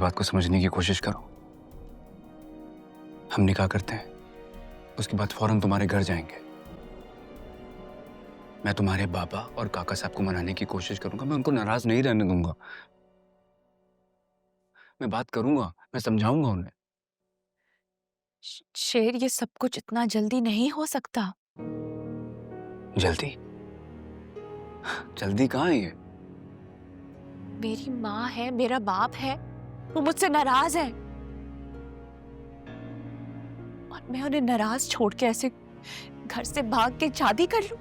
बात को समझने की कोशिश करो। हम निकाह करते हैं, उसके बाद फौरन तुम्हारे घर जाएंगे। मैं तुम्हारे बाबा और काका साहब को मनाने की कोशिश करूंगा, मैं उनको नाराज नहीं रहने दूंगा। मैं बात करूंगा, मैं समझाऊंगा उन्हें। शेर, ये सब कुछ इतना जल्दी नहीं हो सकता। जल्दी? जल्दी कहाँ है ये? मेरी माँ है, मेरा बाप है, वो मुझसे नाराज है और मैं उन्हें नाराज छोड़ के ऐसे घर से भाग के शादी कर लूं?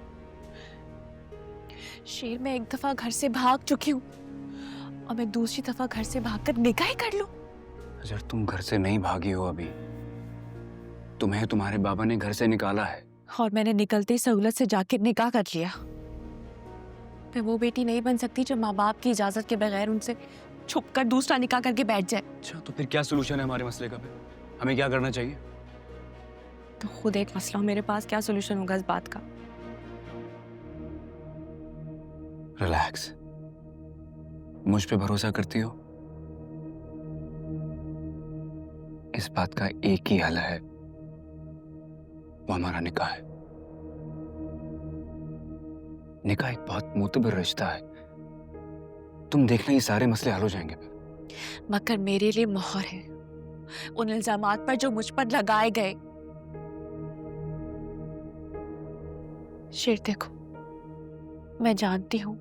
शेर, मैं एक दफा घर से भाग चुकी हूँ और मैं दूसरी दफा घर से भागकर निकाह कर लूं? अगर तुम घर से नहीं भागी हो अभी, तुम्हें तुम्हारे बाबा ने घर से निकाला है। और मैंने निकलते ही सहूलत से जाकर निकाह कर लिया। मैं वो बेटी नहीं बन सकती जो माँ बाप की इजाजत के बगैर उनसे छुप कर दूसरा निकाह करके बैठ जाए। अच्छा, तो फिर क्या सोल्यूशन है हमारे मसले का? फिर हमें क्या करना चाहिए? तो खुद एक मसला हो, मेरे पास क्या सोल्यूशन होगा इस बात का? रिलैक्स। मुझ पे भरोसा करती हो? इस बात का एक ही हल है, वो हमारा निकाह है। निकाह एक बहुत मोतबर रिश्ता है। तुम देखना, ये सारे मसले हल हो जाएंगे फिर। मगर मेरे लिए मोहर है उन इल्जामात पर जो मुझ पर लगाए गए। शेर, देखो, मैं जानती हूँ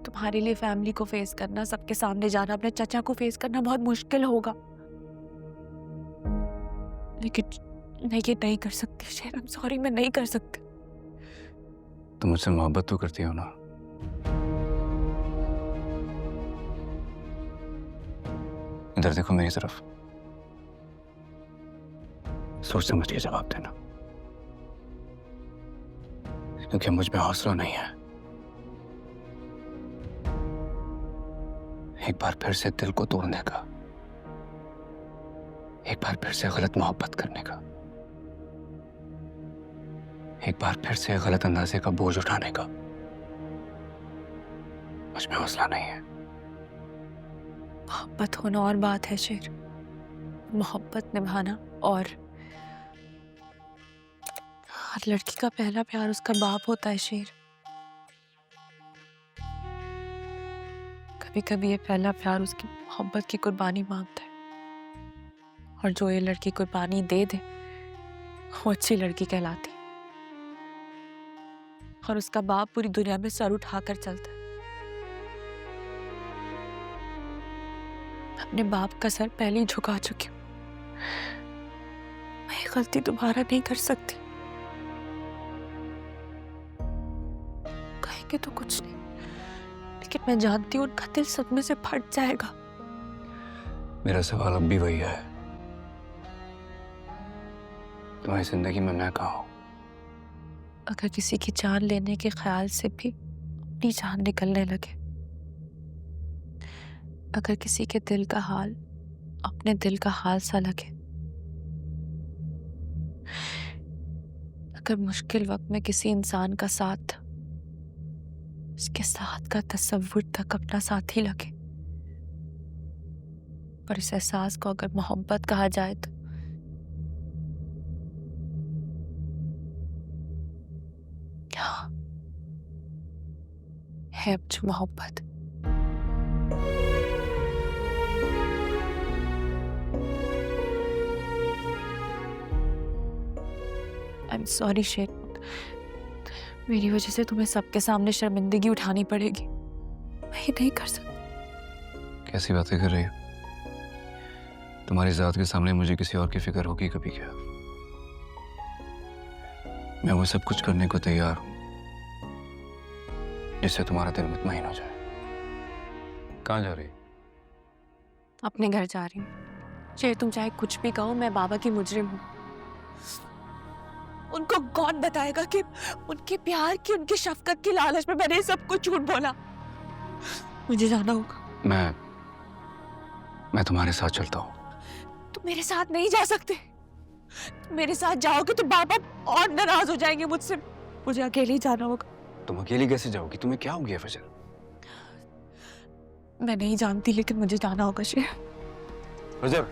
तुम्हारे लिए फैमिली को फेस करना, सबके सामने जाना, अपने चाचा को फेस करना बहुत मुश्किल होगा, लेकिन मैं ये नहीं कर सकती। शेर, आई एम सॉरी, मैं नहीं कर सकती। तुम मुझसे मोहब्बत तो करती हो ना? इधर देखो मेरी तरफ, सोच समझ के जवाब देना, क्योंकि मुझ में हौसला नहीं है एक बार फिर से दिल को तोड़ने का, एक बार फिर से गलत मोहब्बत करने का, एक बार फिर से गलत अंदाजे का बोझ उठाने का। मुझ में हौसला नहीं है। मोहब्बत होना और बात है शेर, मोहब्बत निभाना और हर लड़की का पहला प्यार उसका बाप होता है शेर। कभी कभी ये पहला प्यार उसकी मोहब्बत की कुर्बानी मांगता है, और जो ये लड़की कुर्बानी दे दे वो अच्छी लड़की कहलाती है। और उसका बाप पूरी दुनिया में सर उठाकर चलता है। अपने बाप का सर पहले ही झुका चुकी हूँ। मैं ये गलती दोबारा नहीं कर सकती। कहेंगे तो कुछ नहीं, लेकिन मैं जानती हूँ उनका दिल सदमे से फट जाएगा। मेरा सवाल अब भी वही है, तुम्हारी जिंदगी में मैं कहाँ हूं? अगर किसी की जान लेने के ख्याल से भी अपनी जान निकलने लगे, अगर किसी के दिल का हाल अपने दिल का हाल सा लगे, अगर मुश्किल वक्त में किसी इंसान का साथ उसके साथ का तस्वुर तक अपना साथी लगे, और इस एहसास को अगर मोहब्बत कहा जाए तो हाँ, है मुझे मोहब्बत। आई एम सॉरी शेर, मेरी वजह से तुम्हें सबके सामने शर्मिंदगी उठानी पड़ेगी। मैं ये नहीं कर सकती। कैसी बातें कर रही हो? तुम्हारी जात के सामने मुझे किसी और की फिक्र होगी कभी क्या? मैं वो सब कुछ करने को तैयार हूं जिससे तुम्हारा दिल मुतमईन हो जाए। कहाँ जा रही? अपने घर जा रही हूँ। शेर, तुम चाहे कुछ भी कहो, मैं बाबा की मुजरिम हूँ। उनको कौन बताएगा कि उनके प्यार की, उनकी शफकत की लालच में मैंने सब कुछ झूठ बोला। मुझे जाना होगा। मैं तुम्हारे साथ चलता हूँ। तुम मेरे साथ नहीं जा सकते। तुम मेरे साथ जाओगे तो बाबा और नाराज हो जाएंगे मुझसे। मुझे अकेले ही जाना होगा। तुम अकेली कैसे जाओगी? तुम्हें क्या हो गया फजल? मैं नहीं जानती, लेकिन मुझे जाना होगा शेर। रजब,